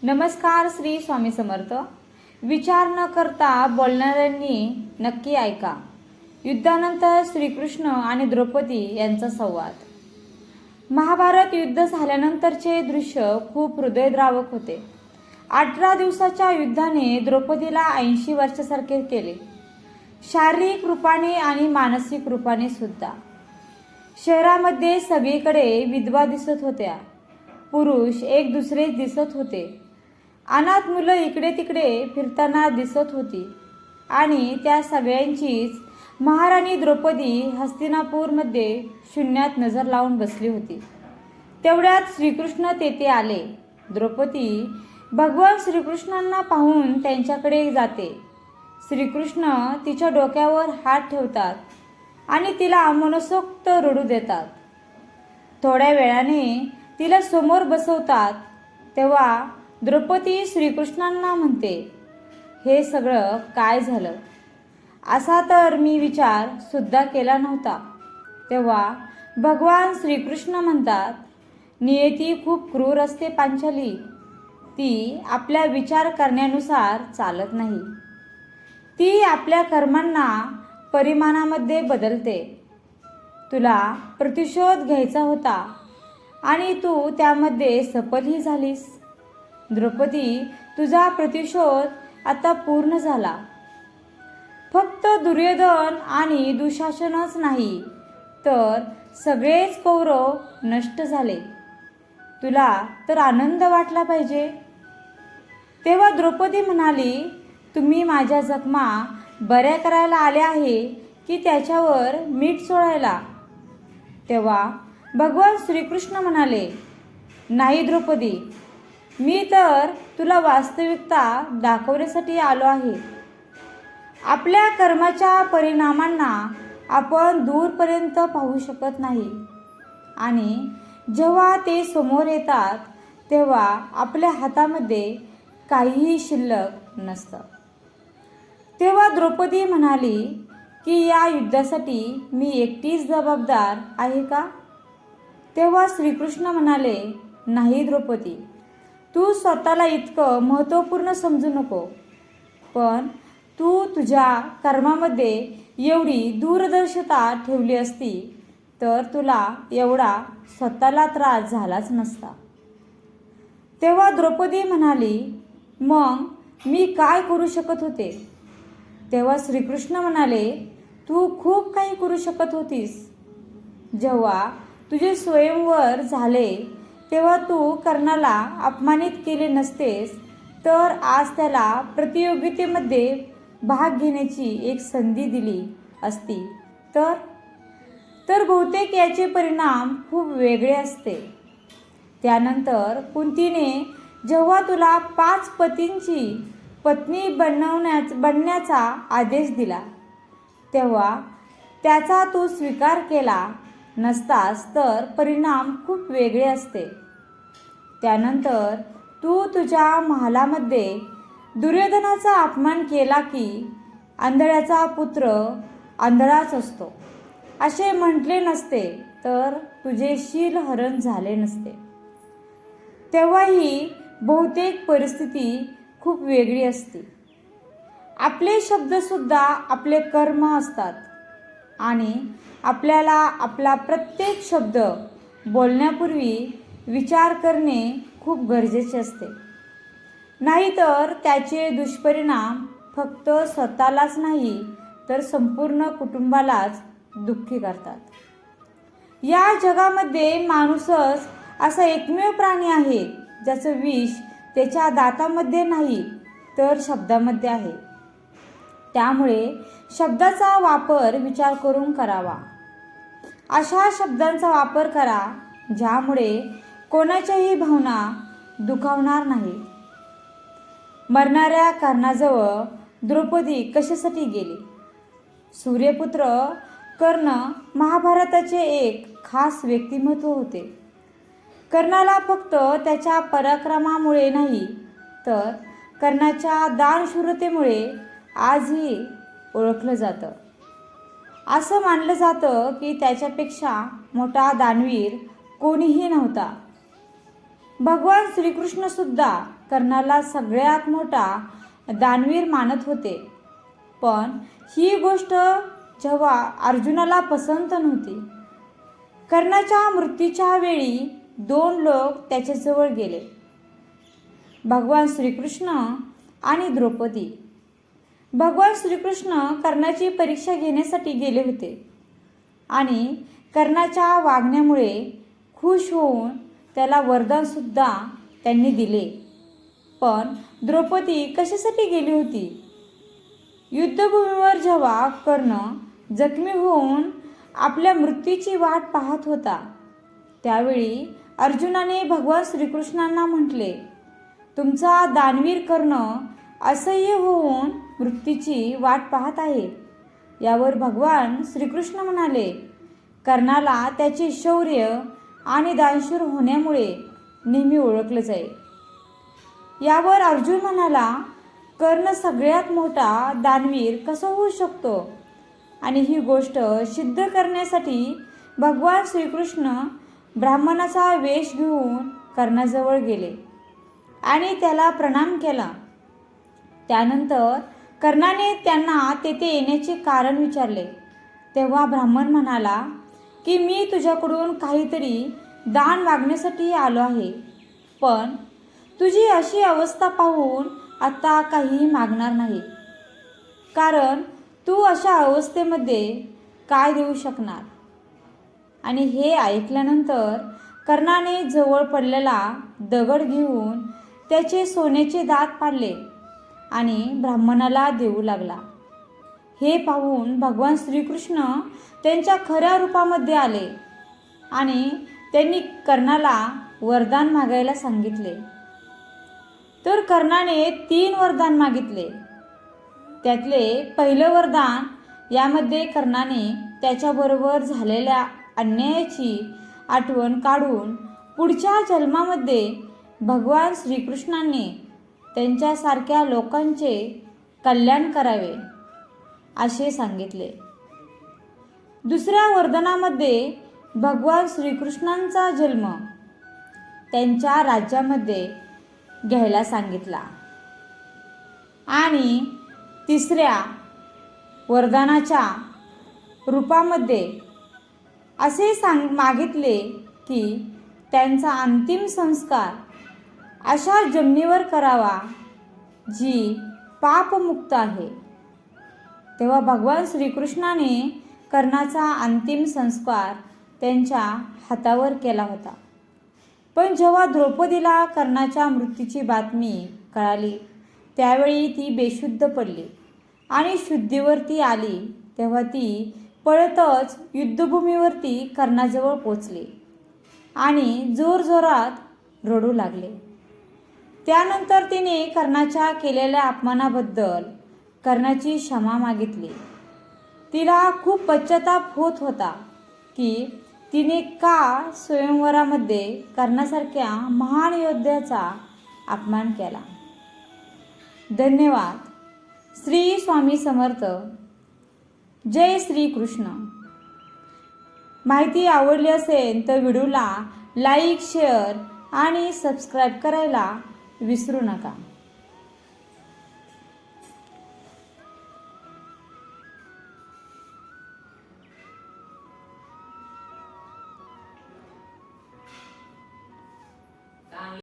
नमस्कार. श्री स्वामी समर्थ. विचार न करता बोलणाऱ्यांनी नक्की ऐका. युद्धानंतर श्रीकृष्ण आणि द्रौपदी यांचा संवाद. महाभारत युद्ध झाल्यानंतरचे दृश्य खूप हृदयद्रावक होते. 18 दिवसाच्या युद्धाने द्रौपदीला 80 वर्षासारखे केले, शारीरिक रूपाने आणि मानसिक रूपाने सुद्धा. शहरामध्ये सगळीकडे विधवा दिसत होत्या, पुरुष एक दुसरे दिसत होते, अनाथ मुलं इकडे तिकडे फिरताना दिसत होती आणि त्या सगळ्यांचीच महाराणी द्रौपदी हस्तिनापूरमध्ये शून्यात नजर लावून बसली होती. तेवढ्यात श्रीकृष्ण तेथे आले. द्रौपदी भगवान श्रीकृष्णांना पाहून त्यांच्याकडे जाते. श्रीकृष्ण तिच्या डोक्यावर हात ठेवतात आणि तिला मनसोक्त रडू देतात. थोड्या वेळाने तिला समोर बसवतात. तेव्हा द्रौपदी श्रीकृष्णांना म्हणते, हे सगळं काय झालं? असा तर मी विचार सुद्धा केला नव्हता. तेव्हा भगवान श्रीकृष्ण म्हणतात, नियती खूप क्रूर असते पांचाली. ती आपल्या विचार करण्यानुसार चालत नाही. ती आपल्या कर्मांना परिमाणामध्ये बदलते. तुला प्रतिशोध घ्यायचा होता आणि तू त्यामध्ये सफलही झालीस. द्रौपदी, तुझा प्रतिशोध आता पूर्ण झाला. फक्त दुर्योधन आणि दुःशासनच नाही, तर सगळेच कौरव नष्ट झाले. तुला तर आनंद वाटला पाहिजे. तेव्हा द्रौपदी म्हणाली, तुम्ही माझ्या जखमा बऱ्या करायला आले आहे की त्याच्यावर मीठ चोळायला? तेव्हा भगवान श्रीकृष्ण म्हणाले, नाही द्रौपदी, मी तर तुला वास्तविकता दाखवण्यासाठी आलो आहे. आपल्या कर्माच्या परिणामांना आपण दूरपर्यंत पाहू शकत नाही आणि जेव्हा ते समोर येतात तेव्हा आपल्या हातामध्ये काहीही शिल्लक नसतं. तेव्हा द्रौपदी म्हणाली की या युद्धासाठी मी एकटीच जबाबदार आहे का? तेव्हा श्रीकृष्ण म्हणाले, नाही द्रौपदी, तू स्वतःला इतकं महत्त्वपूर्ण समजू नको. पण तू तुझ्या कर्मामध्ये एवढी दूरदर्शिता ठेवली असती तर तुला एवढा स्वतःला त्रास झालाच नसता. तेव्हा द्रौपदी म्हणाली, मग मी काय करू शकत होते? तेव्हा श्रीकृष्ण म्हणाले, तू खूप काही करू शकत होतीस. जेव्हा तुझे स्वयंवर झाले तेव्हा तू कर्णाला अपमानित केले नसतेस तर आज त्याला प्रतियोगितेमध्ये भाग घेण्याची एक संधी दिली असती तर बहुतेक याचे परिणाम खूप वेगळे असते. त्यानंतर कुंतीने जेव्हा तुला 5 पतींची पत्नी बनण्याचा आदेश दिला तेव्हा त्याचा तू स्वीकार केला नसतास तर परिणाम खूप वेगळे असते. त्यानंतर तू तुझ्या महालामध्ये दुर्योधनाचा अपमान केला की आंधळ्याचा पुत्र आंधळाच असतो असे म्हटले नसते तर तुझे शीलहरण झाले नसते. तेव्हाही बहुतेक परिस्थिती खूप वेगळी असते. आपले शब्दसुद्धा आपले कर्म असतात आणि आपल्याला आपला प्रत्येक शब्द बोलण्यापूर्वी विचार करणे खूप गरजेचे असते. नाहीतर त्याचे दुष्परिणाम फक्त स्वतःलाच नाही तर संपूर्ण कुटुंबालाच दुःखी करतात. या जगामध्ये माणूसच असा एकमेव प्राणी आहे ज्याचं विष त्याच्या दातामध्ये नाही तर शब्दामध्ये आहे. त्यामुळे शब्दाचा वापर विचार करून करावा. अशा शब्दांचा वापर करा ज्यामुळे कोणाच्याही भावना दुखावणार नाही. मरणाऱ्या कर्णाजवळ द्रौपदी कशासाठी गेली? सूर्यपुत्र कर्ण महाभारताचे एक खास व्यक्तिमत्व होते. कर्णाला फक्त त्याच्या पराक्रमामुळे नाही तर कर्णाच्या दानशूरतेमुळे आजही ओळखलं जातं. असं मानलं जातं की त्याच्यापेक्षा मोठा दानवीर कोणीही नव्हता. भगवान श्रीकृष्ण सुद्धा कर्णाला सगळ्यात मोठा दानवीर मानत होते. पण ही गोष्ट जेव्हा अर्जुनाला पसंत नव्हती. कर्णाच्या मृत्यूच्या वेळी 2 लोक त्याच्याजवळ गेले, भगवान श्रीकृष्ण आणि द्रौपदी. भगवान श्रीकृष्ण कर्णाची परीक्षा घेण्यासाठी गेले होते आणि कर्णाच्या वागण्यामुळे खुश होऊन त्याला वरदानसुद्धा त्यांनी दिले. पण द्रौपदी कशासाठी गेली होती? युद्धभूमीवर जेव्हा कर्ण जखमी होऊन आपल्या मृत्यूची वाट पाहत होता, त्यावेळी अर्जुनाने भगवान श्रीकृष्णांना म्हटले, तुमचा दानवीर कर्ण असह्य होऊन मृत्यूची वाट पाहत आहे. यावर भगवान श्रीकृष्ण म्हणाले, कर्णाला त्याचे शौर्य आणि दानशूर होण्यामुळे नेहमी ओळखले जाईल. यावर अर्जुन म्हणाला, कर्ण सगळ्यात मोठा दानवीर कसा होऊ शकतो? आणि ही गोष्ट सिद्ध करण्यासाठी भगवान श्रीकृष्ण ब्राह्मणाचा वेश घेऊन कर्णाजवळ गेले आणि त्याला प्रणाम केला. त्यानंतर कर्णाने त्यांना तेथे येण्याचे कारण विचारले. तेव्हा ब्राह्मण म्हणाला की मी तुझ्याकडून काहीतरी दान मागण्यासाठी आलो आहे, पण तुझी अशी अवस्था पाहून आता काहीही मागणार नाही, कारण तू अशा अवस्थेमध्ये काय देऊ शकणार? आणि हे ऐकल्यानंतर कर्णाने जवळ पडलेला दगड घेऊन त्याचे सोन्याचे दात पाडले आणि ब्राह्मणाला देऊ लागला. हे पाहून भगवान श्रीकृष्ण त्यांच्या खऱ्या रूपामध्ये आले आणि त्यांनी कर्णाला वरदान मागायला सांगितले. तर कर्णाने 3 वरदान मागितले. त्यातले पहिलं वरदान यामध्ये कर्णाने त्याच्याबरोबर झालेल्या अन्यायाची आठवण काढून पुढच्या जन्मामध्ये भगवान श्रीकृष्णांनी त्यांच्यासारख्या लोकांचे कल्याण करावे असे सांगितले. दुसऱ्या वरदानामध्ये भगवान श्रीकृष्णांचा जन्म त्यांच्या राज्यामध्ये घ्यायला सांगितला. आणि तिसऱ्या वरदानाच्या रूपामध्ये असे मागितले की त्यांचा अंतिम संस्कार अशा जमिनीवर करावा जी पापमुक्त आहे. तेव्हा भगवान श्रीकृष्णाने कर्णाचा अंतिम संस्कार त्यांच्या हातावर केला होता. पण जेव्हा द्रौपदीला कर्णाच्या मृत्यूची बातमी कळाली, त्यावेळी ती बेशुद्ध पडली आणि शुद्धीवरती आली. तेव्हा ती पळतच युद्धभूमीवरती कर्णाजवळ पोचली आणि जोरजोरात रडू लागले. त्यानंतर तिने कर्णाच्या केलेल्या अपमानाबद्दल कर्णाची क्षमा मागितली. तिला खूप पश्चाताप होत होता की तिने का स्वयंवरामध्ये कर्णासारख्या महान योद्ध्याचा अपमान केला. धन्यवाद. श्री स्वामी समर्थ. जय श्री कृष्ण. माहिती आवडली असेल तर व्हिडिओला लाईक, शेअर आणि सबस्क्राईब करायला विसरू नका.